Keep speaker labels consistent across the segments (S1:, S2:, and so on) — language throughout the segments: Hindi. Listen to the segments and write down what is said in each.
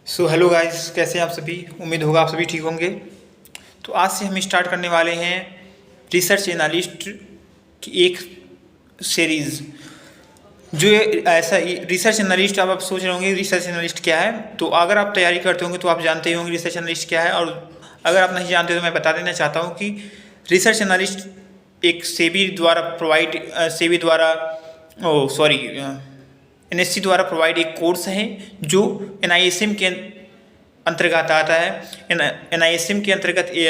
S1: सो हेलो गाइस, कैसे हैं आप सभी। उम्मीद होगा आप सभी ठीक होंगे। तो आज से हम स्टार्ट करने वाले हैं रिसर्च एनालिस्ट की एक सीरीज़। जो ऐसा रिसर्च एनालिस्ट, आप सोच रहे होंगे रिसर्च एनालिस्ट क्या है। तो अगर आप तैयारी करते होंगे तो आप जानते ही होंगे रिसर्च एनालिस्ट क्या है। और अगर आप नहीं जानते तो मैं बता देना चाहता हूँ कि रिसर्च एनालिस्ट एक सेबी द्वारा एनएससी द्वारा प्रोवाइड एक कोर्स है जो एनआईएसएम के अंतर्गत आता है। एनआईएसएम के अंतर्गत के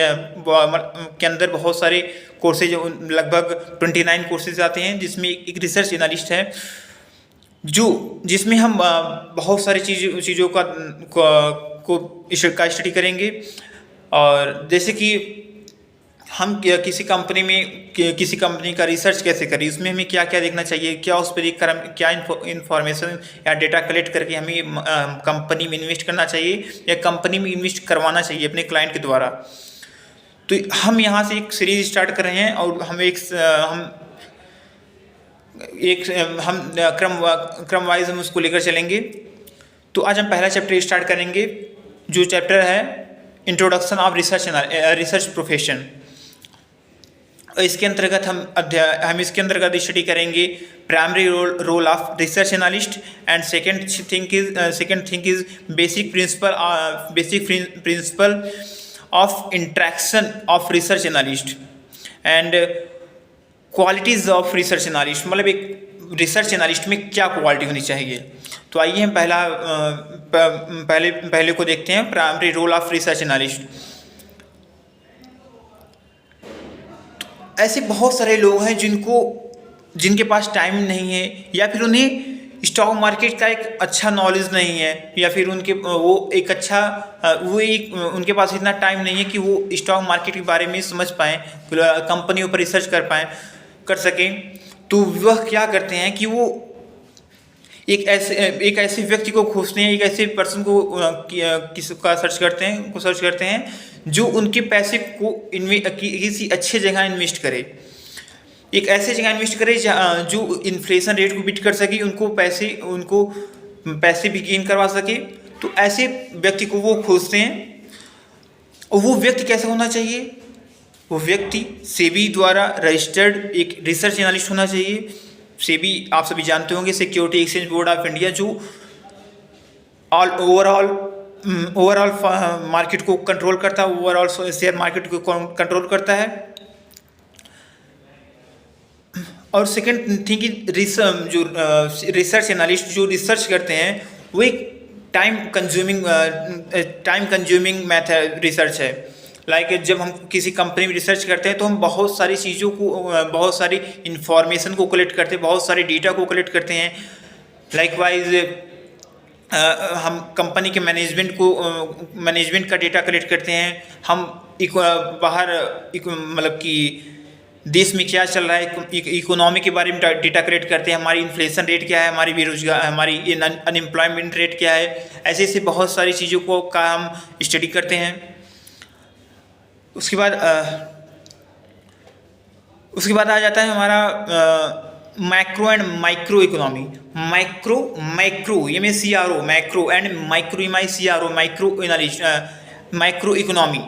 S1: अंदर बहुत सारे कोर्सेज, लगभग 29 कोर्सेज आते हैं, जिसमें एक रिसर्च एनालिस्ट है जिसमें हम बहुत सारी चीज़ों का स्टडी करेंगे। और जैसे कि हम किसी कंपनी का रिसर्च कैसे करें, उसमें हमें क्या क्या देखना चाहिए, क्या उस पर क्या इन्फॉर्मेशन या डेटा कलेक्ट करके हमें कंपनी में इन्वेस्ट करना चाहिए या कंपनी में इन्वेस्ट करवाना चाहिए अपने क्लाइंट के द्वारा। तो हम यहाँ से एक सीरीज स्टार्ट कर रहे हैं और हम क्रम वाइज हम उसको लेकर चलेंगे। तो आज हम पहला चैप्टर स्टार्ट करेंगे, जो चैप्टर है इंट्रोडक्शन ऑफ रिसर्च प्रोफेशन। इसके अंतर्गत हम इसके अंतर्गत स्टडी करेंगे primary role of research analyst and second thing is basic principle of interaction of research analyst and qualities of research analyst. मतलब एक रिसर्च एनालिस्ट में क्या क्वालिटी होनी चाहिए। तो आइए हम पहले को देखते हैं, primary role of research analyst. ऐसे बहुत सारे लोग हैं जिनके पास टाइम नहीं है, या फिर उन्हें स्टॉक मार्केट का एक अच्छा नॉलेज नहीं है, या फिर उनके पास इतना टाइम नहीं है कि वो स्टॉक मार्केट के बारे में समझ पाएँ, कंपनियों पर रिसर्च कर सकें। तो वह क्या करते हैं कि वो एक ऐसे व्यक्ति को खोजते हैं, एक ऐसे पर्सन को सर्च करते हैं जो उनके पैसे को किसी अच्छे जगह इन्वेस्ट करे, एक ऐसे जगह इन्वेस्ट करे जो इन्फ्लेशन रेट को बीट कर सके, उनको पैसे भी गेन करवा सके। तो ऐसे व्यक्ति को वो खोजते हैं। और वो व्यक्ति कैसा होना चाहिए? वो व्यक्ति सेबी द्वारा रजिस्टर्ड एक रिसर्च एनालिस्ट होना चाहिए। सेबी आप सभी जानते होंगे, security exchange board of India, जो ओवरऑल मार्केट को कंट्रोल करता है, ओवरऑल शेयर मार्केट को कंट्रोल करता है। और सेकंड थिंग जो रिसर्च एनालिस्ट जो रिसर्च करते हैं, वो एक टाइम कंज्यूमिंग मैथड रिसर्च है। लाइक जब हम किसी कंपनी में रिसर्च करते हैं तो हम बहुत सारी बहुत सारी इंफॉर्मेशन को कलेक्ट करते हैं, बहुत सारे डेटा को कलेक्ट करते हैं। लाइकवाइज हम कंपनी के मैनेजमेंट का डेटा कलेक्ट करते हैं। हम मतलब कि देश में क्या चल रहा है, इकोनॉमी के बारे में डेटा कलेक्ट करते हैं। हमारी इन्फ्लेशन रेट क्या है, हमारी अनएम्प्लॉयमेंट रेट क्या है। ऐसे बहुत सारी चीज़ों का हम स्टडी करते हैं। उसके बाद आ जाता है हमारा macro and micro economy. Macro micro economy.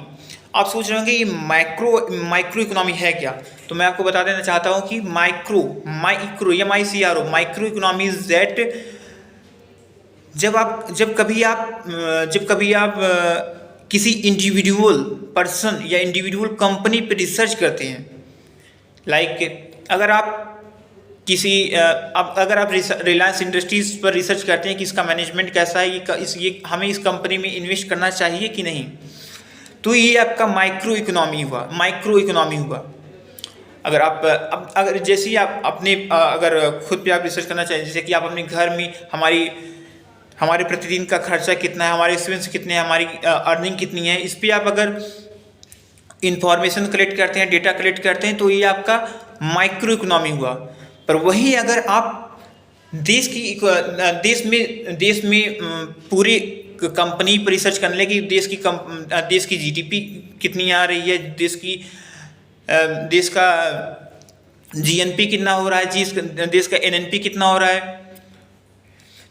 S1: आप सोच रहे होंगे ये माइक्रो इकोनॉमी है क्या? तो मैं आपको बता देना चाहता हूँ कि माइक्रो इकोनॉमी इज दैट जब कभी आप किसी इंडिविजुअल पर्सन या इंडिविजुअल कंपनी पर रिसर्च करते हैं। लाइक अगर आप रिलायंस इंडस्ट्रीज पर रिसर्च करते हैं कि इसका मैनेजमेंट कैसा है, हमें इस कंपनी में इन्वेस्ट करना चाहिए कि नहीं, तो ये आपका माइक्रो इकोनॉमी हुआ। अगर जैसे ही आप अगर खुद पे आप रिसर्च करना चाहिए, जैसे कि आप अपने घर में हमारे प्रतिदिन का खर्चा कितना है, हमारे एक्सपेंस कितने हैं, हमारी अर्निंग कितनी है, इस पर आप अगर इंफॉर्मेशन कलेक्ट करते हैं, डेटा कलेक्ट करते हैं, तो ये आपका माइक्रो इकोनॉमी हुआ। पर वही अगर आप देश में पूरी कंपनी पर रिसर्च करने लगे, देश की जीडीपी कितनी आ रही है, देश का जीएनपी कितना हो रहा है, देश का एनएनपी कितना हो रहा है,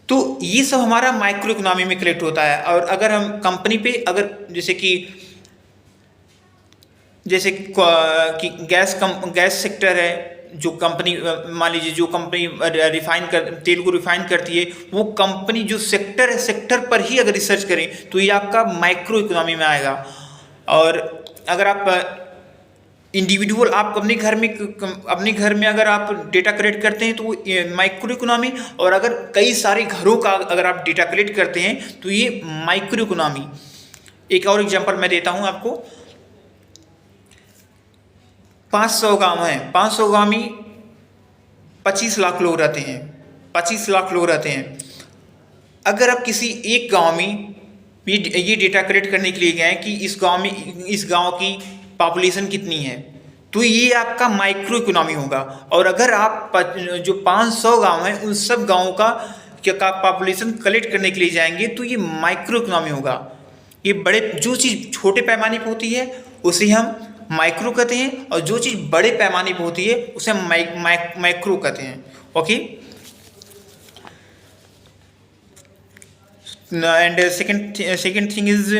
S1: तो ये सब हमारा माइक्रो इकोनॉमी में कलेक्ट होता है। और अगर हम कंपनी पे अगर कि गैस सेक्टर है, जो कंपनी मान लीजिए जो कंपनी तेल को रिफाइन करती है, वो कंपनी जो सेक्टर है, सेक्टर पर ही अगर रिसर्च करें तो ये आपका माइक्रो इकोनॉमी में आएगा। और अगर आप इंडिविजुअल आप अपने घर में अगर आप डेटा कलेक्ट करते हैं तो वो माइक्रो इकोनॉमी, और अगर कई सारे घरों का अगर आप डेटा कलेक्ट करते हैं तो ये माइक्रो इकोनॉमी। एक और एग्जांपल मैं देता हूं आपको। 500 गांव हैं, 500 गांव में 25 लाख लोग रहते हैं, 25 लाख लोग रहते हैं। अगर आप किसी एक गांव में ये डेटा कलेक्ट करने के लिए गए कि इस गांव की पॉपुलेशन कितनी है, तो ये आपका माइक्रो इकोनॉमी होगा। और अगर आप जो 500 गांव हैं उन सब गांवों का पॉपुलेशन कलेक्ट करने के लिए जाएंगे तो ये माइक्रो इकोनॉमी होगा। ये जो चीज़ छोटे पैमाने पर होती है उसे हम माइक्रो कहते हैं, और जो चीज़ बड़े पैमाने पर होती है उसे हम माइक्रो कहते हैं। Okay. And second thing is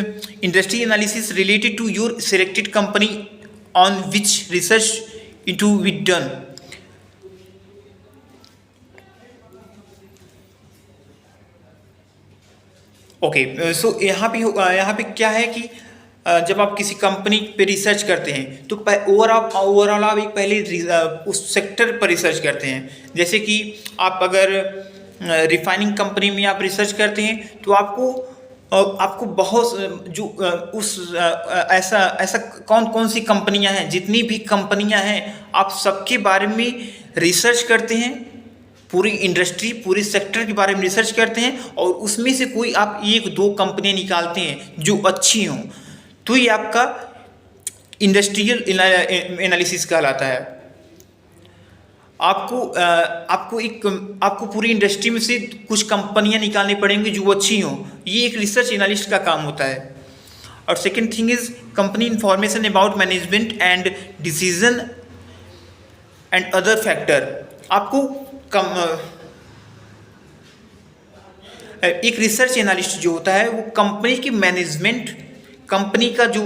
S1: industry analysis related to your selected company on which research into be done. Okay, so यहाँ पे क्या है कि जब आप किसी कंपनी पे रिसर्च करते हैं तो ओवरऑल आप एक पहले उस सेक्टर पर रिसर्च करते हैं। जैसे कि आप अगर रिफाइनिंग कंपनी में आप रिसर्च करते हैं तो आपको बहुत ऐसा कौन सी कंपनियां हैं, जितनी भी कंपनियां हैं आप सबके बारे में रिसर्च करते हैं, पूरी इंडस्ट्री पूरे सेक्टर के बारे में रिसर्च करते हैं, और उसमें से कोई आप 1-2 कंपनियां निकालते हैं जो अच्छी हों, तो ये आपका इंडस्ट्रियल एनालिसिस कहलाता है। आपको पूरी इंडस्ट्री में से कुछ कंपनियां निकालनी पड़ेंगी जो अच्छी हों, ये एक रिसर्च एनालिस्ट का काम होता है। और second thing is company information about management and decision and other factor. एक रिसर्च एनालिस्ट जो होता है वो कंपनी की मैनेजमेंट, कंपनी का जो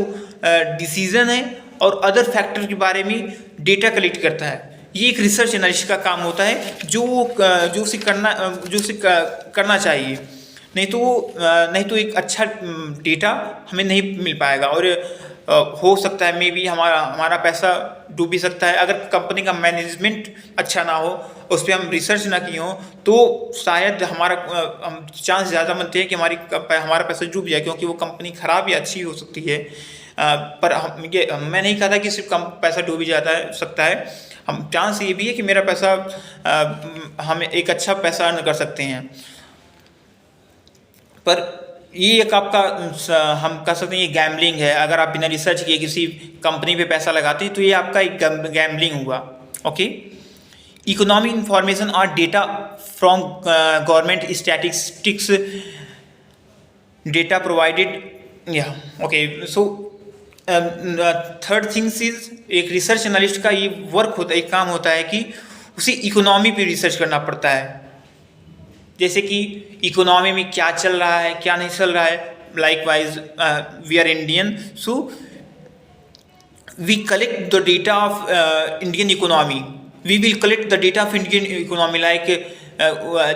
S1: डिसीजन है और अदर फैक्टर के बारे में डेटा कलेक्ट करता है। ये एक रिसर्च एनालिस्ट का काम होता है जो उसे करना चाहिए। नहीं तो एक अच्छा डेटा हमें नहीं मिल पाएगा, और हो सकता है मे बी हमारा पैसा डूब भी सकता है। अगर कंपनी का मैनेजमेंट अच्छा ना हो, उस पर हम रिसर्च ना किए हों, तो शायद हम चांस ज़्यादा बनते हैं कि हमारा पैसा डूब जाए, क्योंकि वो कंपनी ख़राब या अच्छी हो सकती है। पर मैं नहीं कहता कि सिर्फ कम पैसा डूब ही सकता है, हम चांस ये भी है कि मेरा पैसा हम एक अच्छा पैसा अर्न कर सकते हैं। पर ये एक आपका हम कह सकते हैं ये गैम्बलिंग है। अगर आप बिना रिसर्च किए किसी कंपनी पे पैसा लगाते हैं तो ये आपका एक गैम्बलिंग हुआ। ओके। इकोनॉमी इंफॉर्मेशन और data from government statistics data provided. Okay, so third things is एक रिसर्च एनालिस्ट का ये एक काम होता है कि उसे इकोनॉमी पे रिसर्च करना पड़ता है। जैसे कि इकोनॉमी में क्या चल रहा है, क्या नहीं चल रहा है। Likewise we are Indian, so we collect the data of Indian economy. We will collect the data of Indian economy, like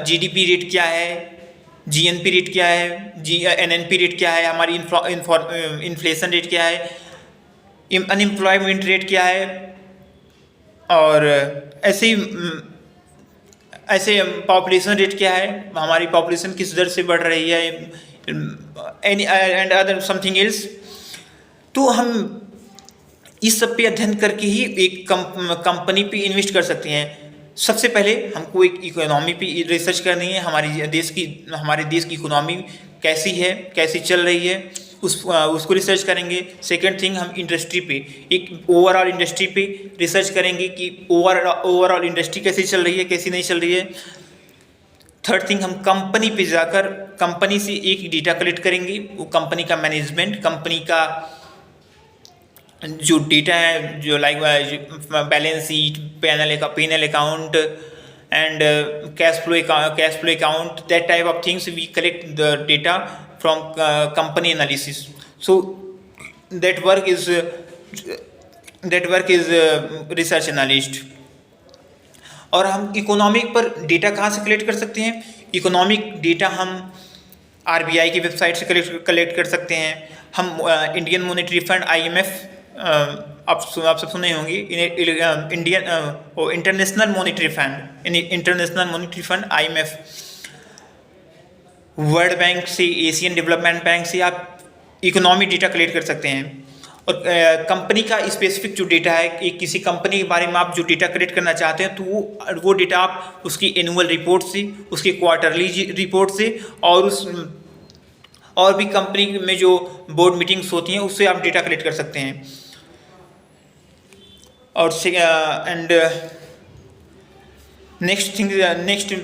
S1: GDP rate क्या है, जीएनपी रेट क्या है, एनएनपी रेट क्या है, हमारी इन्फ्लेशन रेट क्या है, अनएम्प्लॉयमेंट रेट क्या है, और ऐसे पॉपुलेशन रेट क्या है, हमारी पॉपुलेशन किस दर से बढ़ रही है, एंड अदर समथिंग एल्स। तो हम इस सब पे अध्ययन करके ही एक कंपनी पे इन्वेस्ट कर सकते हैं। सबसे पहले हमको एक इकोनॉमी पे रिसर्च करनी है, हमारे देश की इकोनॉमी कैसी है, कैसी चल रही है, उसको रिसर्च करेंगे। सेकंड थिंग, हम इंडस्ट्री पे एक ओवरऑल इंडस्ट्री पे रिसर्च करेंगे कि ओवरऑल इंडस्ट्री कैसी चल रही है, कैसी नहीं चल रही है। थर्ड थिंग, हम कंपनी पे जाकर कंपनी से एक डेटा कलेक्ट करेंगे, वो कंपनी का मैनेजमेंट, कंपनी का जो डेटा है, जो like balance sheet, P&L account and cash flow account, that type of things we collect the data from company analysis. So that work is research analyst. और हम इकोनॉमिक पर डेटा कहाँ से कलेक्ट कर सकते हैं? इकोनॉमिक डेटा हम RBI की वेबसाइट से कलेक्ट कर सकते हैं. हम इंडियन मॉनेटरी फंड IMF, आप सब सुने होंगे, international monetary fund IMF, world bank से, एशियन डेवलपमेंट बैंक से आप इकोनॉमिक डेटा कलेक्ट कर सकते हैं. और कंपनी का स्पेसिफिक जो डेटा है, एक किसी कंपनी के बारे में आप जो डेटा कलेक्ट करना चाहते हैं, तो वो डेटा आप उसकी एनुअल रिपोर्ट से, उसकी क्वार्टरली रिपोर्ट से, और भी कंपनी में जो बोर्ड मीटिंग्स होती हैं उससे आप डेटा कलेक्ट कर सकते हैं. और next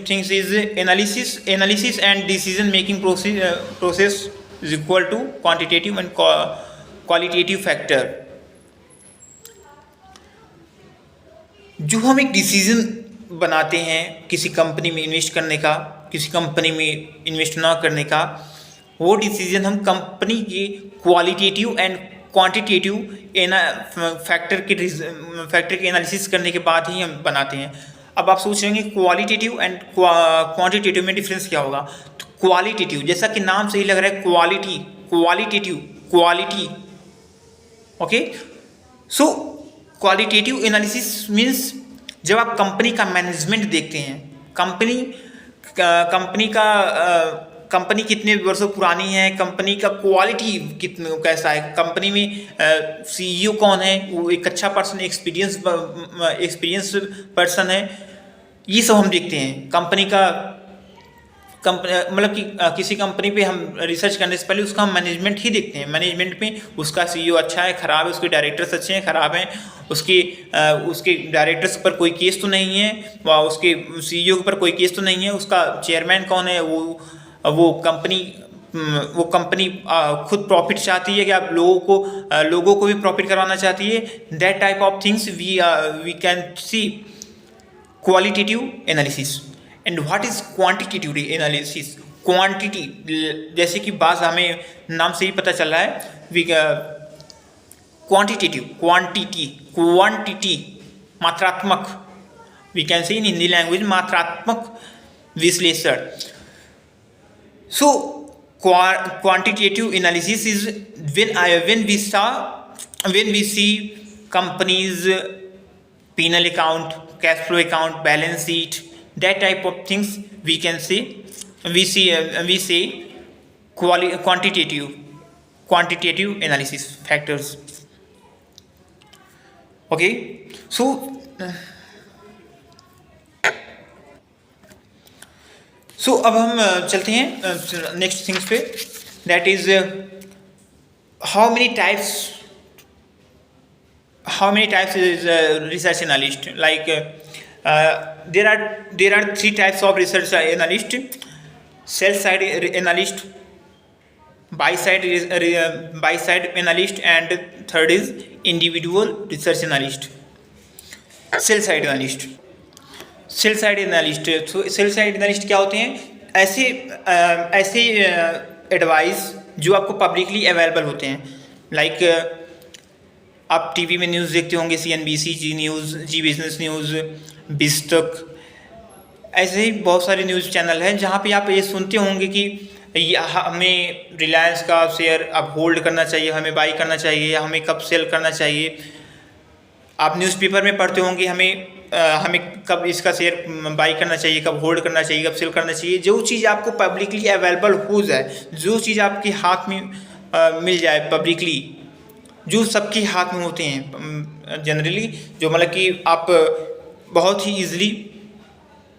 S1: things is analysis and decision making process is equal to quantitative and qualitative factor. जो हम एक डिसीजन बनाते हैं किसी कंपनी में इन्वेस्ट करने का, किसी कंपनी में इन्वेस्ट ना करने का, वो डिसीजन हम कंपनी के क्वालिटेटिव एंड क्वांटिटेटिव फैक्टर के एनालिसिस करने के बाद ही हम बनाते हैं. अब आप सोच रहे हैं क्वालिटेटिव एंड क्वांटिटेटिव में डिफरेंस क्या होगा? तो क्वालिटेटिव, जैसा कि नाम से ही लग रहा है, क्वालिटी. ओके, सो क्वालिटेटिव एनालिसिस मीन्स जब आप कंपनी का मैनेजमेंट देखते हैं, कंपनी कितने वर्षों पुरानी है, कंपनी का क्वालिटी कैसा है, कंपनी में CEO कौन है, वो एक अच्छा पर्सन, एक्सपीरियंस पर्सन है, ये सब हम देखते हैं. कंपनी का मतलब कि किसी कंपनी पे हम रिसर्च करने से पहले उसका हम मैनेजमेंट ही देखते हैं. मैनेजमेंट में उसका CEO अच्छा है, ख़राब है, उसके डायरेक्टर्स अच्छे हैं, ख़राब हैं, उसके डायरेक्टर्स पर कोई केस तो नहीं है, उसके CEO पर कोई केस तो नहीं है, उसका चेयरमैन कौन है, वो कंपनी खुद प्रॉफिट चाहती है कि आप लोगों को भी प्रॉफिट करवाना चाहती है. That type of things we can see qualitative analysis. And what is quantitative analysis? Quantity, जैसे कि बात हमें नाम से ही पता चल रहा है, क्वांटिटी मात्रात्मक, वी कैन से इन हिंदी लैंग्वेज मात्रात्मक विश्लेषण. So quantitative analysis is when we see companies P&L account, cash flow account, balance sheet, that type of things we can see. We say quantitative analysis factors. Okay, so अब हम चलते हैं नेक्स्ट थिंग्स पे. That is how many types is research analyst. Like there are 3 types of research analyst: sell side analyst, buy side analyst, and third is individual research analyst. Sell side analyst क्या होते हैं? ऐसे एडवाइस जो आपको पब्लिकली अवेलेबल होते हैं. लाइक आप टीवी में न्यूज़ देखते होंगे, CNBC, जी न्यूज़, जी बिजनेस न्यूज़, बिस्तक, ऐसे ही बहुत सारे न्यूज़ चैनल हैं जहाँ पे आप ये सुनते होंगे कि हमें रिलायंस का शेयर अब होल्ड करना चाहिए, हमें बाई करना चाहिए, हमें कब सेल करना चाहिए. आप न्यूज़पेपर में पढ़ते होंगे हमें कब इसका शेयर बाई करना चाहिए, कब होल्ड करना चाहिए, कब सेल करना चाहिए. जो चीज़ आपको पब्लिकली अवेलेबल हो जाए, जो चीज़ आपके हाथ में मिल जाए पब्लिकली, जो सबके हाथ में होते हैं जनरली, जो मतलब कि आप बहुत ही ईजिली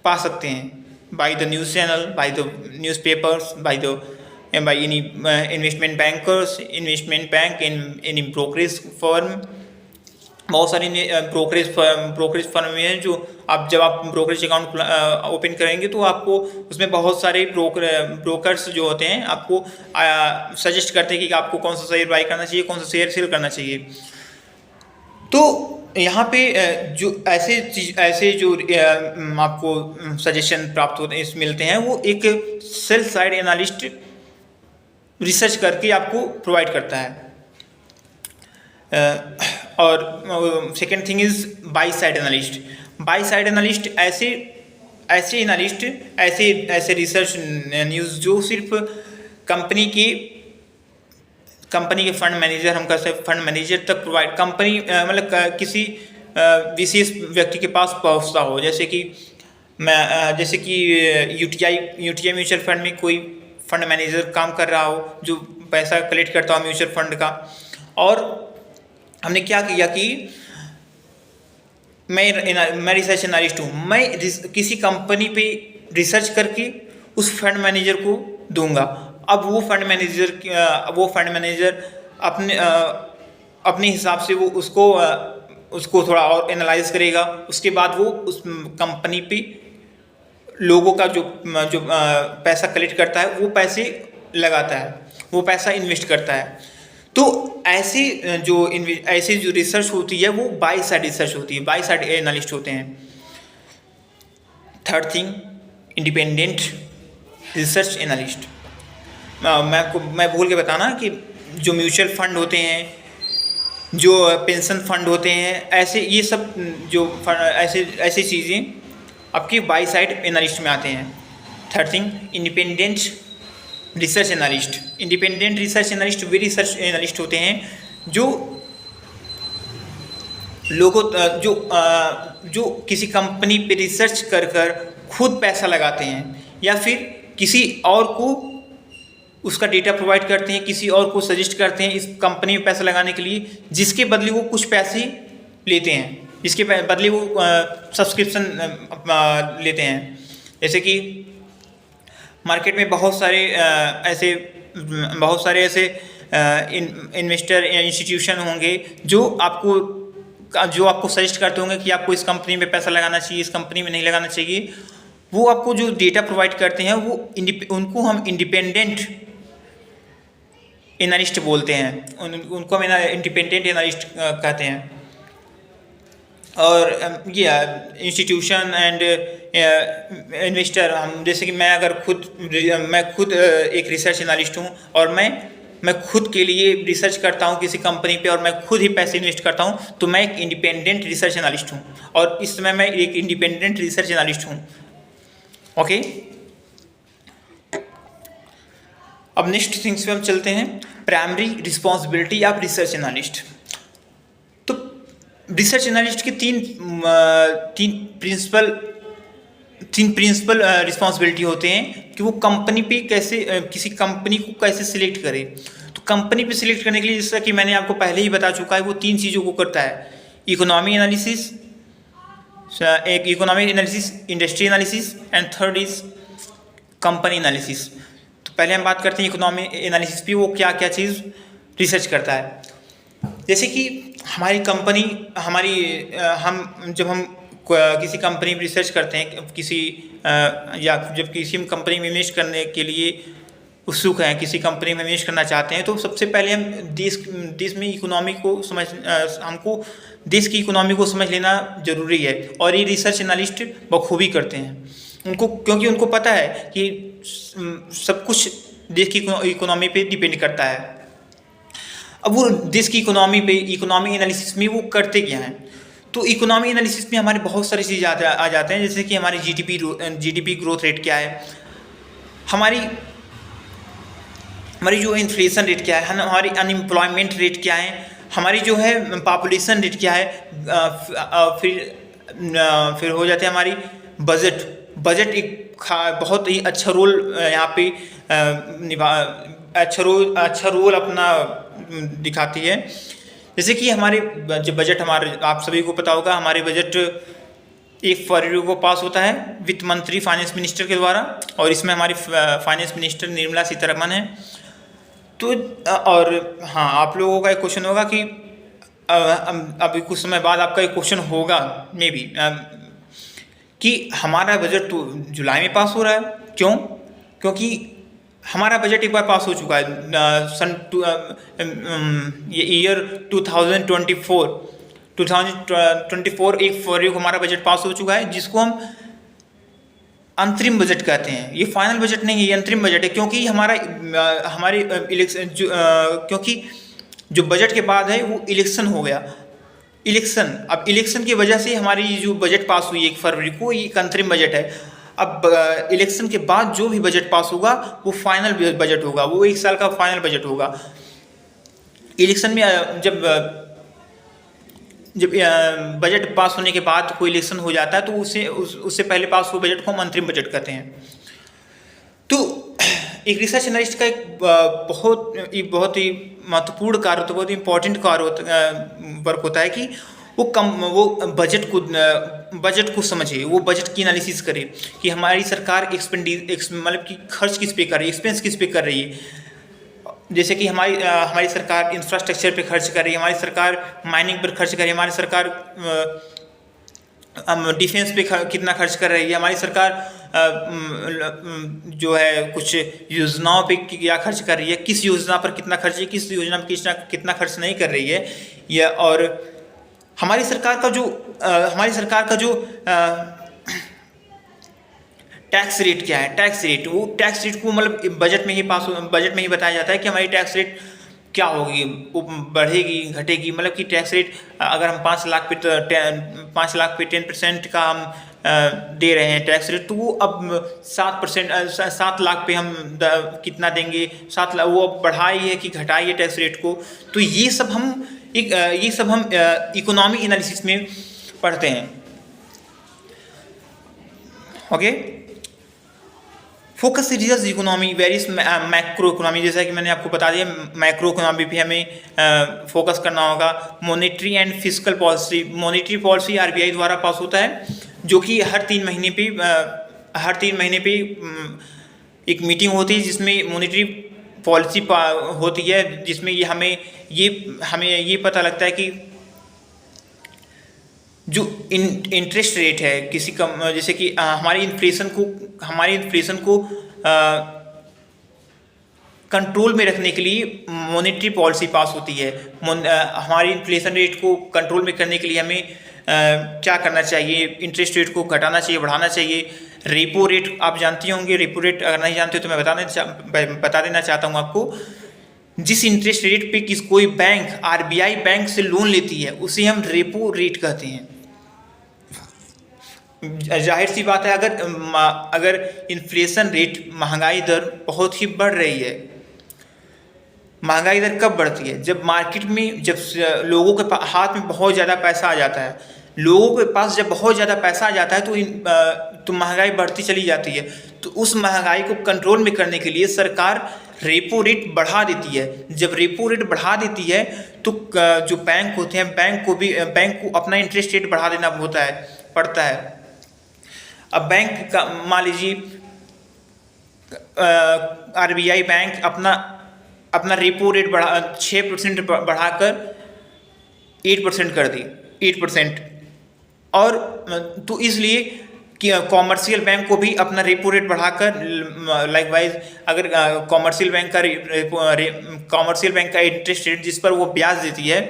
S1: पा सकते हैं by the news channel, by the newspapers, by any investment bank, any brokerage firm. बहुत सारी ब्रोकरेज फर्म में हैं जो जब आप ब्रोकरेज अकाउंट ओपन करेंगे तो आपको उसमें बहुत सारे ब्रोकर्स जो होते हैं आपको सजेस्ट करते हैं कि आपको कौन सा शेयर बाई करना चाहिए, कौन सा शेयर सेल करना चाहिए. तो यहाँ पे जो ऐसे जो आपको सजेशन प्राप्त होते हैं मिलते हैं, वो एक सेल साइड एनालिस्ट रिसर्च करके आपको प्रोवाइड करता है। और second thing is by side analyst. Buy side analyst ऐसे एनालिस्ट, ऐसे रिसर्च न्यूज़ जो सिर्फ कंपनी के फंड मैनेजर, हम कहते हैं फंड मैनेजर तक प्रोवाइड, कंपनी मतलब किसी विशेष व्यक्ति के पास पहुंचता हो। जैसे कि यूटीआई म्यूचुअल फंड में कोई फंड मैनेजर काम कर रहा हो जो पैसा कलेक्ट करता हो म्यूचुअल फंड का, और हमने क्या किया कि मैं रिसर्च एनालिस्ट हूँ, मैं किसी कंपनी पे रिसर्च करके उस फंड मैनेजर को दूंगा। अब वो फंड मैनेजर अपने हिसाब से वो उसको थोड़ा और एनालाइज करेगा। उसके बाद वो उस कंपनी पे लोगों का जो पैसा कलेक्ट करता है वो पैसे लगाता है, वो पैसा इन्वेस्ट करता है। तो ऐसी जो रिसर्च होती है वो बाई साइड रिसर्च होती है, बाई साइड एनालिस्ट होते हैं। Third thing, independent research analyst. मैं भूल के बताना कि जो म्यूचुअल फंड होते हैं, जो पेंशन फंड होते हैं, ऐसे ये सब जो ऐसी चीज़ें आपकी बाई साइड एनालिस्ट में आते हैं। Third thing, independent research analyst. Independent research analyst वे रिसर्च एनालिस्ट होते हैं जो लोगों जो किसी कंपनी पे रिसर्च कर खुद पैसा लगाते हैं, या फिर किसी और को उसका डेटा प्रोवाइड करते हैं, किसी और को सजेस्ट करते हैं इस कंपनी में पैसा लगाने के लिए, जिसके बदले वो कुछ पैसे लेते हैं, जिसके बदले वो सब्सक्रिप्शन लेते हैं। जैसे कि मार्केट में बहुत सारे ऐसे इन्वेस्टर इंस्टीट्यूशन होंगे जो आपको सजेस्ट करते होंगे कि आपको इस कंपनी में पैसा लगाना चाहिए, इस कंपनी में नहीं लगाना चाहिए। वो आपको जो डेटा प्रोवाइड करते हैं उनको हम इंडिपेंडेंट एनालिस्ट बोलते हैं, उनको हम इंडिपेंडेंट एनालिस्ट कहते हैं। और ये इंस्टीट्यूशन एंड इन्वेस्टर, हम जैसे कि मैं खुद एक रिसर्च एनालिस्ट हूँ, और मैं खुद के लिए रिसर्च करता हूँ किसी कंपनी पे, और मैं खुद ही पैसे इन्वेस्ट करता हूँ, तो मैं एक इंडिपेंडेंट रिसर्च एनालिस्ट हूँ, और इस समय मैं एक इंडिपेंडेंट रिसर्च एनालिस्ट हूँ। ओके, अब नेक्स्ट थिंग्स पे हम चलते हैं। Primary responsibility of research analyst. तो रिसर्च एनालिस्ट के तीन प्रिंसिपल रिस्पॉन्सिबिलिटी होते हैं कि वो कंपनी पे किसी कंपनी को कैसे सिलेक्ट करे। तो कंपनी पे सिलेक्ट करने के लिए, जैसा कि मैंने आपको पहले ही बता चुका है, वो 3 चीज़ों को करता है। Economy analysis, industry analysis, and third is company analysis. तो पहले हम बात करते हैं इकोनॉमी एनालिसिस पे, वो क्या क्या चीज़ रिसर्च करता है। जैसे कि हमारी कंपनी जब हम किसी कंपनी में रिसर्च करते हैं, या जब किसी कंपनी में इन्वेस्ट करने के लिए उत्सुक हैं, किसी कंपनी में इन्वेस्ट करना चाहते हैं, तो सबसे पहले हम देश में इकोनॉमी को हमको देश की इकोनॉमी को समझ लेना ज़रूरी है, और ये रिसर्च एनालिस्ट बखूबी करते हैं। क्योंकि उनको पता है कि सब कुछ देश की इकोनॉमी पे डिपेंड करता है। अब वो देश की इकोनॉमी एनालिसिस में वो करते क्या हैं। तो इकोनॉमी एनालिसिस में हमारे बहुत सारी चीज़ें आ जाते हैं, जैसे कि हमारी जीडीपी ग्रोथ रेट क्या है, हमारी जो इन्फ्लेशन रेट क्या है, हमारी अनएम्प्लॉयमेंट रेट क्या है, हमारी जो है पॉपुलेशन रेट क्या है, फिर हो जाते हैं हमारी बजट एक बहुत ही अच्छा रोल यहाँ पे अच्छा रोल अपना दिखाती है। जैसे कि हमारे जो बजट आप सभी को पता होगा, हमारे बजट 1 फरवरी को पास होता है वित्त मंत्री फाइनेंस मिनिस्टर के द्वारा, और इसमें हमारी फाइनेंस मिनिस्टर निर्मला सीतारमण है। तो और हाँ, आप लोगों का एक क्वेश्चन होगा कि अभी कुछ समय बाद आपका एक क्वेश्चन होगा मे बी कि हमारा बजट तो जुलाई में पास हो रहा है, क्यों? क्योंकि हमारा बजट एक बार पास हो चुका है। ये ईयर 2024 2024 1 फरवरी को हमारा बजट पास हो चुका है, जिसको हम अंतरिम बजट कहते हैं। ये फाइनल बजट नहीं है, ये अंतरिम बजट है, क्योंकि हमारे इलेक्शन क्योंकि जो बजट के बाद है वो इलेक्शन हो गया। अब इलेक्शन की वजह से हमारी जो बजट पास हुई 1 फरवरी को, ये एक अंतरिम बजट है। अब इलेक्शन के बाद जो भी बजट पास होगा वो फाइनल बजट होगा, वो 1 साल का फाइनल बजट होगा। इलेक्शन में जब बजट पास होने के बाद कोई इलेक्शन हो जाता है तो उससे पहले पास हुए बजट को हम अंतरिम बजट कहते हैं। तो एक रिसर्च एनालिस्ट का एक बहुत ही महत्वपूर्ण कार्य होता है, बहुत ही इंपॉर्टेंट वर्क होता है कि वो बजट को समझे, वो बजट की एनालिसिस करे कि हमारी सरकार मतलब कि खर्च किस पे कर रही है, एक्सपेंस किस पे कर रही है। जैसे कि हमारी सरकार इंफ्रास्ट्रक्चर पे खर्च कर रही है, हमारी सरकार माइनिंग पर खर्च कर रही है, हमारी सरकार डिफेंस पे कितना खर्च कर रही है, हमारी सरकार जो है कुछ योजनाओं पे क्या खर्च कर रही है, किस योजना पर कितना खर्च है, किस योजना पर कितना खर्च नहीं कर रही है। और हमारी सरकार का जो टैक्स रेट क्या है, टैक्स रेट को मतलब बजट में ही बताया जाता है कि हमारी टैक्स रेट क्या होगी, वो बढ़ेगी घटेगी। मतलब कि टैक्स रेट अगर हम 5 लाख पे 10% का हम दे रहे हैं टैक्स रेट, तो वो अब 7 लाख पे हम कितना देंगे, 7 लाख, वो बढ़ाई है कि घटाई है टैक्स रेट को। तो ये सब हम इकोनॉमी एनालिसिस में पढ़ते हैं। Okay, focus areas economy various macro economy, जैसा कि मैंने आपको बता दिया, मैक्रो इकोनॉमी भी हमें फोकस करना होगा। Monetary and fiscal policy, monetary policy RBI द्वारा पास होता है, जो कि हर 3 महीने पे एक मीटिंग होती है जिसमें मॉनेटरी पॉलिसी होती है, जिसमें हमें ये पता लगता है कि जो इंटरेस्ट रेट है किसी का, जैसे कि हमारी इन्फ्लेशन को कंट्रोल में रखने के लिए मॉनेटरी पॉलिसी पास होती है। हमारी इन्फ्लेशन रेट को कंट्रोल में करने के लिए हमें क्या करना चाहिए, इंटरेस्ट रेट को घटाना चाहिए, बढ़ाना चाहिए। रेपो रेट आप जानती होंगे, रेपो रेट अगर नहीं जानते हो तो मैं बता देना चाहता हूँ आपको। जिस इंटरेस्ट रेट पे कोई बैंक आरबीआई बैंक से लोन लेती है उसे हम रेपो रेट कहते हैं। जाहिर सी बात है, अगर इन्फ्लेशन रेट, महंगाई दर बहुत ही बढ़ रही है। महंगाई दर कब बढ़ती है? जब मार्केट में लोगों के हाथ में बहुत ज़्यादा पैसा आ जाता है। लोगों के पास जब बहुत ज़्यादा पैसा आ जाता है तो महंगाई बढ़ती चली जाती है। तो उस महंगाई को कंट्रोल में करने के लिए सरकार रेपो रेट बढ़ा देती है। जब रेपो रेट बढ़ा देती है तो जो बैंक होते हैं, बैंक को अपना इंटरेस्ट रेट बढ़ा देना पड़ता है। अब बैंक का मान लीजिए आरबीआई बैंक अपना रेपो रेट 6% बढ़ाकर 8% कर दी, 8%। और तो इसलिए कि कॉमर्शियल बैंक को भी अपना रेपो रेट बढ़ाकर, लाइकवाइज अगर कॉमर्शियल बैंक का इंटरेस्ट रेट जिस पर वो ब्याज देती है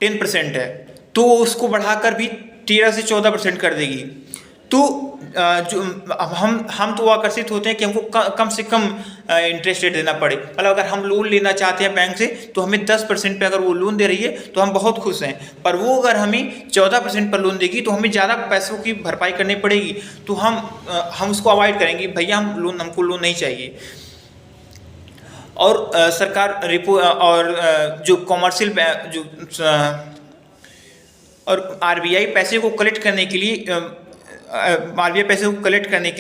S1: 10% है, तो उसको बढ़ाकर भी 13 से 14% कर देगी। तो जो हम तो आकर्षित होते हैं कि हमको कम से कम इंटरेस्ट रेट देना पड़े। मतलब अगर हम लोन लेना चाहते हैं बैंक से तो हमें 10% पे अगर वो लोन दे रही है तो हम बहुत खुश हैं, पर वो अगर हमें 14% पर लोन देगी तो हमें ज़्यादा पैसों की भरपाई करनी पड़ेगी। तो हम उसको अवॉइड करेंगे, भैया हमको लोन नहीं चाहिए। और सरकार रेपो और जो कॉमर्शियल और आरबीआई पैसे को कलेक्ट करने के लिए कलेक्ट करने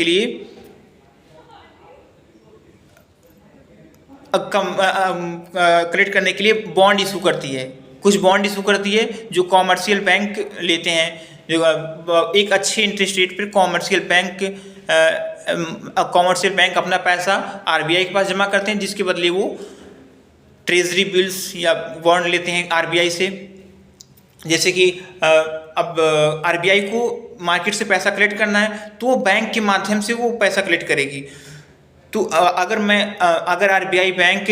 S1: के लिए बॉन्ड इशू करती है। कुछ बॉन्ड इशू करती है जो कॉमर्शियल बैंक लेते हैं, जो एक अच्छे इंटरेस्ट रेट पर कॉमर्शियल बैंक अपना पैसा आरबीआई के पास जमा करते हैं, जिसके बदले वो ट्रेजरी बिल्स या बॉन्ड लेते हैं आरबीआई से। जैसे कि अब आरबीआई को मार्केट से पैसा कलेक्ट करना है तो वो बैंक के माध्यम से वो पैसा कलेक्ट करेगी। अगर आरबीआई बैंक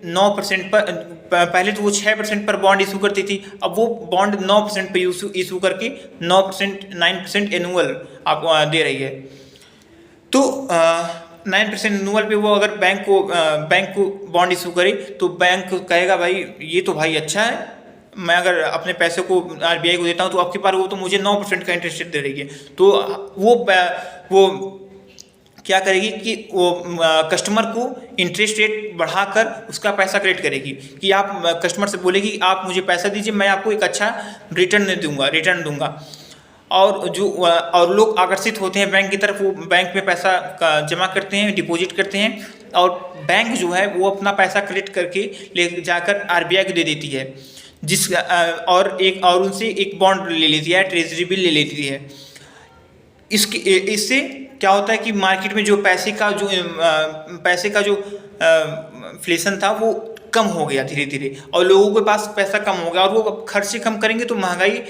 S1: 9% पर, पहले तो वो 6% पर बॉन्ड इशू करती थी, अब वो बॉन्ड 9% पे इशू करके 9% एनुअल आपको दे रही है। तो 9% एनुअल पे वो अगर बैंक को बॉन्ड इशू करे तो बैंक कहेगा भाई ये तो भाई अच्छा है, मैं अगर अपने पैसे को आरबीआई को देता हूँ तो आपके पास वो तो मुझे 9% का इंटरेस्ट रेट दे रही है। तो वो क्या करेगी कि वो कस्टमर को इंटरेस्ट रेट बढ़ाकर उसका पैसा क्रेडिट करेगी, कि आप कस्टमर से बोलेगी आप मुझे पैसा दीजिए, मैं आपको एक अच्छा रिटर्न दूंगा। और लोग आकर्षित होते हैं बैंक की तरफ, वो बैंक में पैसा जमा करते हैं, डिपॉजिट करते हैं, और बैंक जो है वो अपना पैसा क्रेडिट करके ले जाकर आरबीआई को दे देती है, और उनसे एक बॉन्ड ले लेती है, ट्रेजरी बिल ले लेती है। इससे क्या होता है कि मार्केट में जो पैसे का जो इन्फ्लेशन था वो कम हो गया धीरे धीरे, और लोगों के पास पैसा कम हो गया, और वो खर्चे कम करेंगे तो महंगाई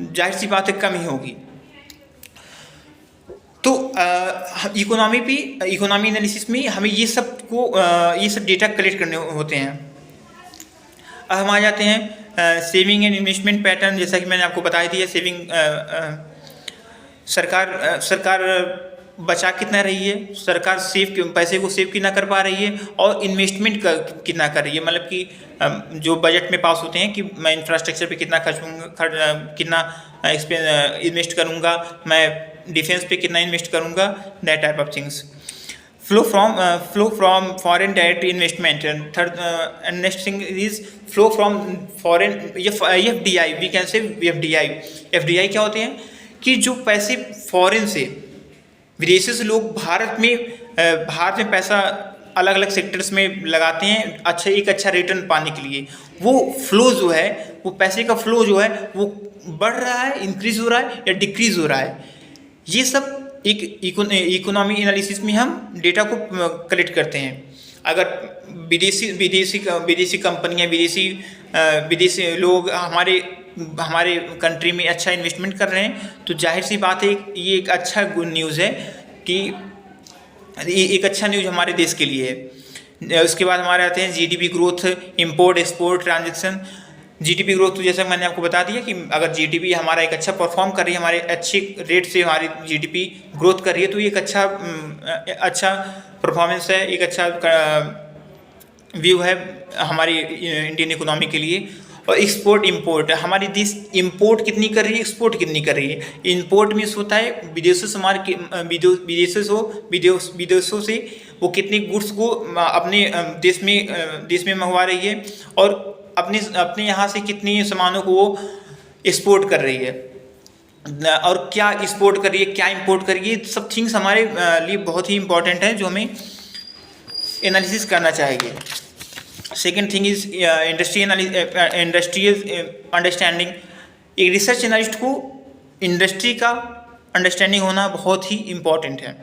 S1: जाहिर सी बात है कम ही होगी। तो इकोनॉमी एनालिसिस में हमें ये सब डेटा कलेक्ट करने होते हैं। अब हम आ जाते हैं सेविंग एंड इन्वेस्टमेंट पैटर्न। जैसा कि मैंने आपको बता दिया, सरकार बचा कितना रही है, सरकार पैसे को सेव कितना कर पा रही है, और इन्वेस्टमेंट कितना कर रही है। मतलब कि जो बजट में पास होते हैं कि मैं इंफ्रास्ट्रक्चर पे कितना कितना इन्वेस्ट करूँगा, मैं डिफेंस पे कितना इन्वेस्ट करूँगा, that type of things. Flow from foreign direct investment. And next thing is flow from foreign FDI. We can say FDI क्या होते हैं कि जो पैसे फॉरेन से, विदेशी से लोग भारत में पैसा अलग अलग सेक्टर्स में लगाते हैं एक अच्छा रिटर्न पाने के लिए। वो फ्लो जो है, वो पैसे का फ्लो जो है वो बढ़ रहा है, इंक्रीज हो रहा है या डिक्रीज हो रहा है। ये सब एक इकोनॉमी एनालिसिस में हम डेटा को कलेक्ट करते हैं। अगर विदेशी कंपनियां, विदेशी लोग हमारे कंट्री में अच्छा इन्वेस्टमेंट कर रहे हैं, तो जाहिर सी बात है ये एक अच्छा गुड न्यूज़ है, कि ये एक अच्छा न्यूज़ हमारे देश के लिए है। उसके बाद हमारे आते हैं GDP growth, import export transaction. GDP growth तो जैसा मैंने आपको बता दिया कि अगर जीडीपी हमारा एक अच्छा परफॉर्म कर रही है, हमारे अच्छे रेट से हमारी जीडीपी ग्रोथ कर रही है, तो ये एक अच्छा परफॉर्मेंस है, एक अच्छा व्यू है हमारी इंडियन इकोनॉमी के लिए। और एक्सपोर्ट इंपोर्ट, हमारी देश इंपोर्ट कितनी कर रही है, एक्सपोर्ट कितनी कर रही है। इंपोर्ट मीन्स होता है विदेशों से वो कितनी गुड्स को अपने देश में मंगवा रही है, और अपने यहाँ से कितनी सामानों को वो एक्सपोर्ट कर रही है, और क्या एक्सपोर्ट कर रही है, क्या इंपोर्ट कर रही है। सब थिंग्स हमारे लिए बहुत ही इंपॉर्टेंट है, जो हमें एनालिसिस करना चाहिए। Second thing is industrial understanding. एक रिसर्च एनालिस्ट को इंडस्ट्री का अंडरस्टैंडिंग होना बहुत ही इम्पॉर्टेंट है।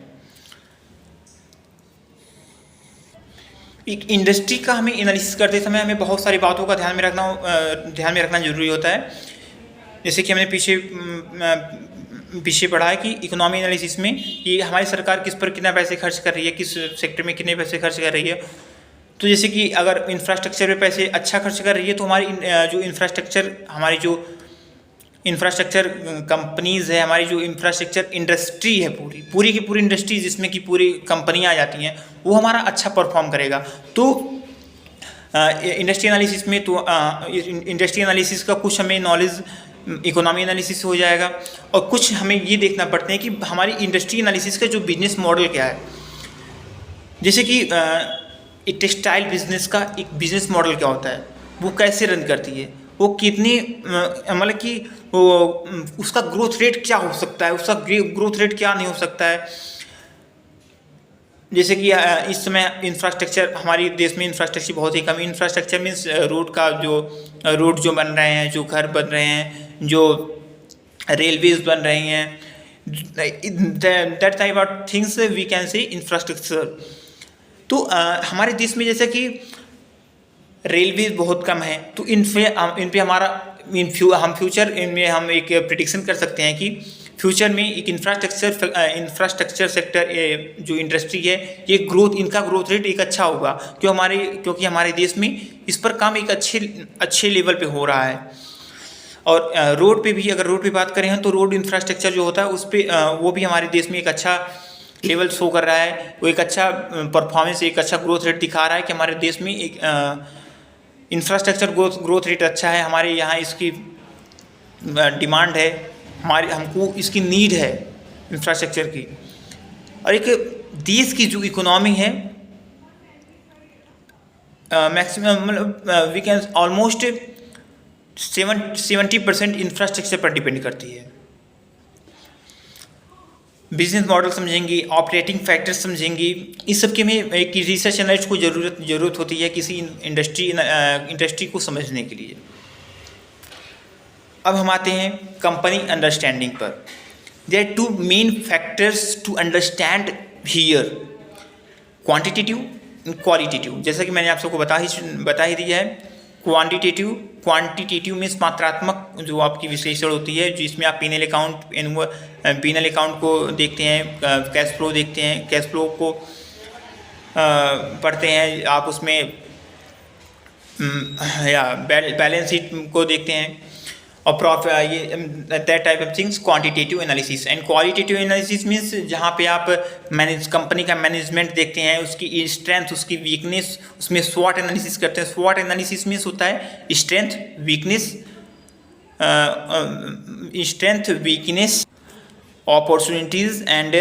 S1: एक इंडस्ट्री का हमें एनालिसिस करते समय हमें बहुत सारी बातों का ध्यान में रखना जरूरी होता है। जैसे कि हमने पीछे पढ़ा है कि इकोनॉमी एनालिसिस में ये हमारी सरकार किस पर कितना पैसे खर्च कर रही है, किस सेक्टर में कितने पैसे खर्च कर रही है। तो जैसे कि अगर इंफ्रास्ट्रक्चर पे पैसे अच्छा खर्च कर रही है, तो हमारी जो इंफ्रास्ट्रक्चर कंपनीज़ है, हमारी जो इंफ्रास्ट्रक्चर इंडस्ट्री है, पूरी की पूरी इंडस्ट्री जिसमें कि पूरी कंपनियां आ जाती हैं, वो हमारा अच्छा परफॉर्म करेगा। तो इंडस्ट्री एनालिसिस का कुछ हमें नॉलेज इकोनॉमी एनालिसिस हो जाएगा, और कुछ हमें ये देखना पड़ते हैं कि हमारी इंडस्ट्री एनालिसिस का जो बिजनेस मॉडल क्या है। जैसे कि एक टेक्सटाइल बिजनेस का एक बिजनेस मॉडल क्या होता है, वो कैसे रन करती है, वो कितनी मतलब कि वो उसका ग्रोथ रेट क्या हो सकता है, उसका ग्रोथ रेट क्या नहीं हो सकता है। जैसे कि इस समय इंफ्रास्ट्रक्चर, हमारे देश में इंफ्रास्ट्रक्चर बहुत ही कम है। इंफ्रास्ट्रक्चर मीन्स रोड जो बन रहे हैं, जो घर बन रहे हैं, जो रेलवेज बन रही हैं, that type of things we can say infrastructure. तो हमारे देश में जैसे कि रेलवे बहुत कम है, तो इन पे हमारा हम फ्यूचर इनमें हम एक प्रिडिक्शन कर सकते हैं कि फ्यूचर में एक इंफ्रास्ट्रक्चर सेक्टर जो इंडस्ट्री है, ये ग्रोथ, इनका ग्रोथ रेट एक अच्छा होगा, क्योंकि हमारे देश में इस पर काम एक अच्छे लेवल पे हो रहा है। और रोड पे भी, अगर रोड पे बात करें तो रोड इंफ्रास्ट्रक्चर जो होता है उस पर वो भी हमारे देश में एक अच्छा लेवल शो कर रहा है। वो एक अच्छा परफॉर्मेंस, एक अच्छा ग्रोथ रेट दिखा रहा है कि हमारे देश में एक इंफ्रास्ट्रक्चर ग्रोथ रेट अच्छा है। हमारे यहाँ इसकी डिमांड है, हमको इसकी नीड है इंफ्रास्ट्रक्चर की। और एक देश की जो इकोनॉमी है मैक्सिमम, मतलब वी कैन ऑलमोस्ट 70% इंफ्रास्ट्रक्चर पर डिपेंड करती है। बिजनेस मॉडल समझेंगे, ऑपरेटिंग फैक्टर्स समझेंगे, इस सब के में एक रिसर्च एनालिस्ट को ज़रूरत होती है किसी इंडस्ट्री को समझने के लिए। अब हम आते हैं कंपनी अंडरस्टैंडिंग पर। There are 2 main factors to understand here, quantitative and qualitative. जैसा कि मैंने आप सबको बता ही दिया है। क्वांटिटेटिव मीन्स मात्रात्मक जो आपकी विश्लेषण होती है, जिसमें आप पीनल अकाउंट को देखते हैं, कैश फ्लो देखते हैं, कैश फ्लो को पढ़ते हैं आप, उसमें या बैलेंस शीट को देखते हैं, और प्रॉफिट, ये that type of things quantitative analysis. And qualitative analysis means जहाँ पे आप कंपनी का मैनेजमेंट देखते हैं, उसकी स्ट्रेंथ, उसकी वीकनेस, उसमें स्वॉट एनालिसिस करते हैं। स्वॉट एनालिसिस मीन्स होता है strength, weakness, opportunities and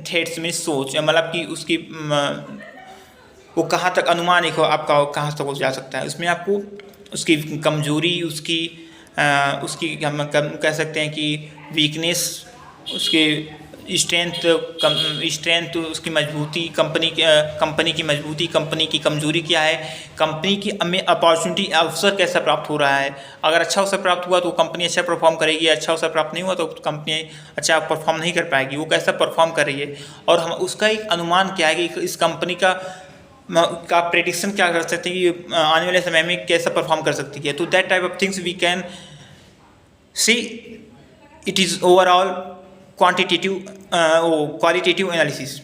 S1: threats में सोच, मतलब कि उसकी वो कहाँ तक अनुमान एक आपका कहाँ तक हो जा सकता है। उसमें आपको उसकी कमजोरी, उसकी हम कह सकते हैं कि वीकनेस, उसके स्ट्रेंथ, उसकी मजबूती, कंपनी की मजबूती, कंपनी की कमजोरी क्या है, कंपनी की हमें अपॉर्चुनिटी, अवसर कैसा प्राप्त हो रहा है। अगर अच्छा अवसर प्राप्त हुआ तो कंपनी अच्छा परफॉर्म करेगी, अच्छा अवसर प्राप्त नहीं हुआ तो कंपनी अच्छा परफॉर्म नहीं कर पाएगी। वो कैसा परफॉर्म कर रही है और हम उसका एक अनुमान क्या है कि इस कंपनी का प्रेडिक्शन क्या कर सकते हैं कि आने वाले समय में कैसा परफॉर्म कर सकती है। तो that type of things we can see, it is overall qualitative analysis.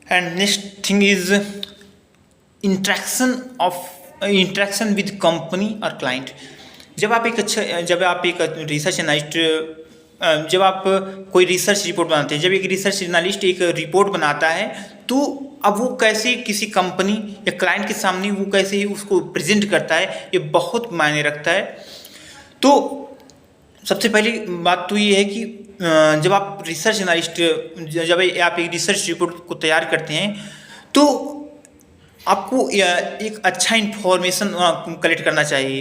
S1: And next thing is interaction with company और क्लाइंट। जब आप एक रिसर्च एनालिस्ट, जब आप कोई रिसर्च रिपोर्ट बनाते हैं, जब एक रिसर्च एनालिस्ट एक रिपोर्ट बनाता है, तो अब वो कैसे किसी कंपनी या क्लाइंट के सामने वो कैसे उसको प्रेजेंट करता है, ये बहुत मायने रखता है। तो सबसे पहली बात तो ये है कि जब आप रिसर्च एनालिस्ट, जब आप एक रिसर्च रिपोर्ट को तैयार करते हैं, तो आपको एक अच्छा इन्फॉर्मेशन कलेक्ट करना चाहिए,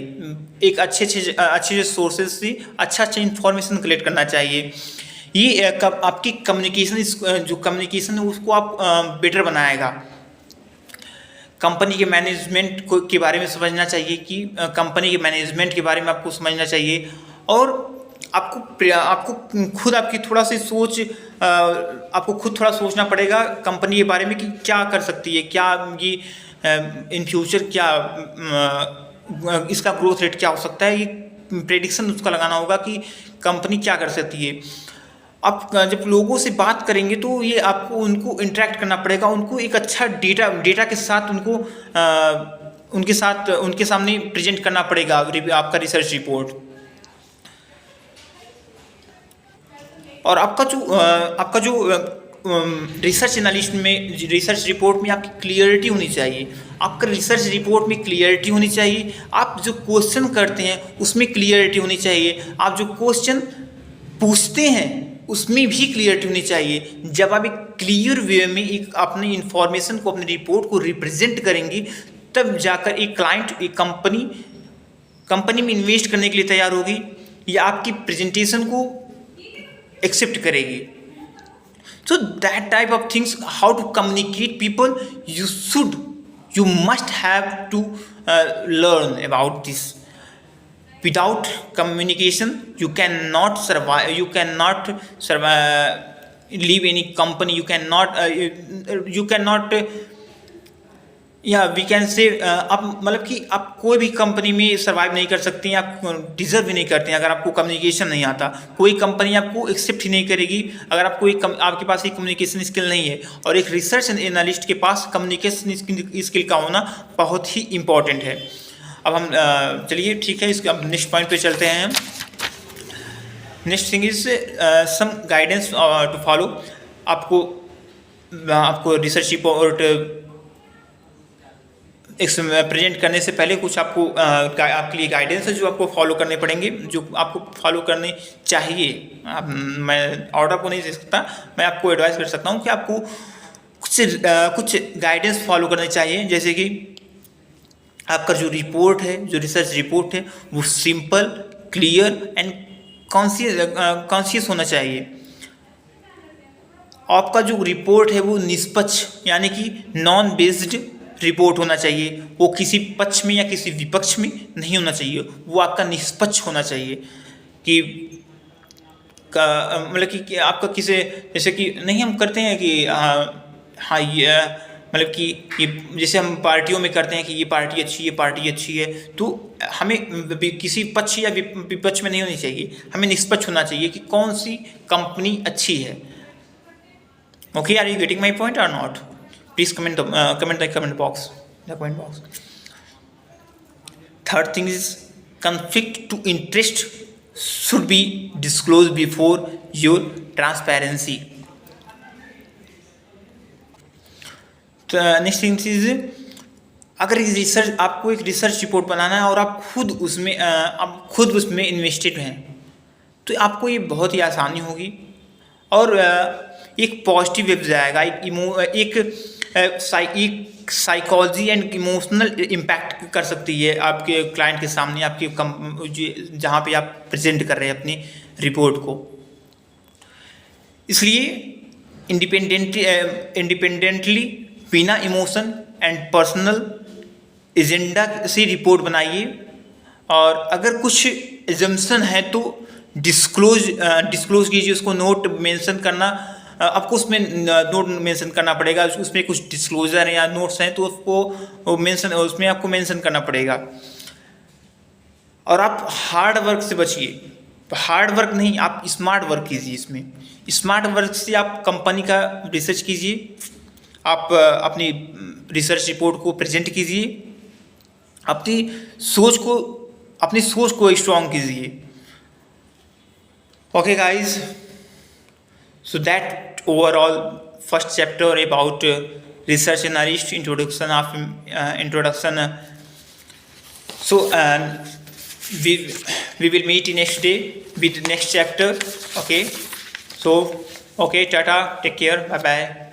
S1: एक अच्छे सोर्सेज से अच्छा इन्फॉर्मेशन कलेक्ट करना चाहिए। ये आपकी कम्युनिकेशन है उसको आप बेटर बनाएगा। कंपनी के मैनेजमेंट के बारे में समझना चाहिए कि कंपनी के मैनेजमेंट के बारे में आपको समझना चाहिए, और आपको खुद आपकी थोड़ा सी सोच, आपको खुद थोड़ा सोचना पड़ेगा कंपनी के बारे में कि क्या कर सकती है, क्या ये इन फ्यूचर क्या इसका ग्रोथ रेट क्या हो सकता है, ये प्रेडिक्शन उसका लगाना होगा कि कंपनी क्या कर सकती है। आप जब लोगों से बात करेंगे तो ये आपको उनको इंटरेक्ट करना पड़ेगा, उनको एक अच्छा डेटा के साथ उनके सामने प्रेजेंट करना पड़ेगा आपका रिसर्च रिपोर्ट। और आपका जो रिसर्च एनालिस्ट में रिसर्च रिपोर्ट में आपकी क्लियरिटी होनी चाहिए, आपका रिसर्च रिपोर्ट में क्लियरिटी होनी चाहिए, आप जो क्वेश्चन करते हैं उसमें क्लियरिटी होनी चाहिए, आप जो क्वेश्चन पूछते हैं उसमें भी क्लियरिटी होनी चाहिए। जब आप एक क्लियर वे में एक अपनी इंफॉर्मेशन को, अपनी रिपोर्ट को रिप्रेजेंट करेंगे, तब जाकर एक क्लाइंट, एक कंपनी में इन्वेस्ट करने के लिए तैयार होगी या आपकी प्रेजेंटेशन को एक्सेप्ट करेगी। So that type of things, how to communicate people, you must have to learn about this. Without communication, you cannot survive. You cannot survive, leave any company. You cannot या वी कैन से आप मतलब कि आप कोई भी कंपनी में सर्वाइव नहीं कर सकते हैं, आप डिजर्व भी नहीं करते हैं अगर आपको कम्युनिकेशन नहीं आता। कोई कंपनी आपको एक्सेप्ट ही नहीं करेगी अगर आपको आपके पास एक कम्युनिकेशन स्किल नहीं है। और एक रिसर्च एनालिस्ट के पास कम्युनिकेशन स्किल का होना बहुत ही इम्पॉर्टेंट है। अब हम चलिए ठीक है, इसके अब नेक्स्ट पॉइंट पे चलते हैं। Next thing is some guidance to follow. आपको रिसर्च रिपोर्ट प्रेजेंट करने से पहले कुछ आपके लिए गाइडेंस है जो आपको फॉलो करने पड़ेंगे, जो आपको फॉलो करने चाहिए। मैं ऑर्डर को नहीं दे सकता, मैं आपको एडवाइस कर सकता हूँ कि आपको कुछ गाइडेंस फॉलो करने चाहिए। जैसे कि आपका जो रिपोर्ट है, जो रिसर्च रिपोर्ट है, वो सिंपल, क्लियर एंड कॉन्शियस होना चाहिए। आपका जो रिपोर्ट है वो निष्पक्ष यानी कि नॉन बेस्ड रिपोर्ट होना चाहिए। वो किसी पक्ष में या किसी विपक्ष में नहीं होना चाहिए, वो आपका निष्पक्ष होना चाहिए। कि मतलब कि आपका किसी, जैसे कि नहीं हम करते हैं कि हाँ ये मतलब कि ये जैसे हम पार्टियों में करते हैं कि ये पार्टी अच्छी है, ये पार्टी अच्छी है, तो हमें किसी पक्ष या विपक्ष में नहीं होनी चाहिए, हमें निष्पक्ष होना चाहिए कि कौन सी कंपनी अच्छी है। Okay, are you getting my point और not? Please comment box. Third thing is conflict to interest should be disclosed before your transparency. Next thing is अगर आपको एक रिसर्च रिपोर्ट बनाना है और आप खुद उसमें इन्वेस्टेड हैं तो आपको ये बहुत ही आसानी होगी और एक पॉजिटिव वेब जाएगा, एक साइकोलॉजी एंड इमोशनल इम्पैक्ट कर सकती है आपके क्लाइंट के सामने, आपके जहाँ पे आप प्रेजेंट कर रहे हैं अपनी रिपोर्ट को। इसलिए इंडिपेंडेंटली बिना इमोशन एंड पर्सनल एजेंडा से रिपोर्ट बनाइए। और अगर कुछ एजम्पशन है तो डिस्क्लोज कीजिए, उसको नोट मेंशन करना, आपको उसमें नोट मेंशन करना पड़ेगा। उसमें कुछ डिस्क्लोजर है या नोट्स हैं तो उसमें आपको मेंशन करना पड़ेगा। और आप हार्ड वर्क से बचिए, हार्ड वर्क नहीं, आप स्मार्ट वर्क कीजिए। इसमें स्मार्ट वर्क से आप कंपनी का रिसर्च कीजिए, आप अपनी रिसर्च रिपोर्ट को प्रेजेंट कीजिए, अपनी सोच को स्ट्रॉन्ग कीजिए। Okay guys, so that overall first chapter about research analyst introduction. So we will meet next day with next chapter. Okay, so okay, tata, take care, bye bye.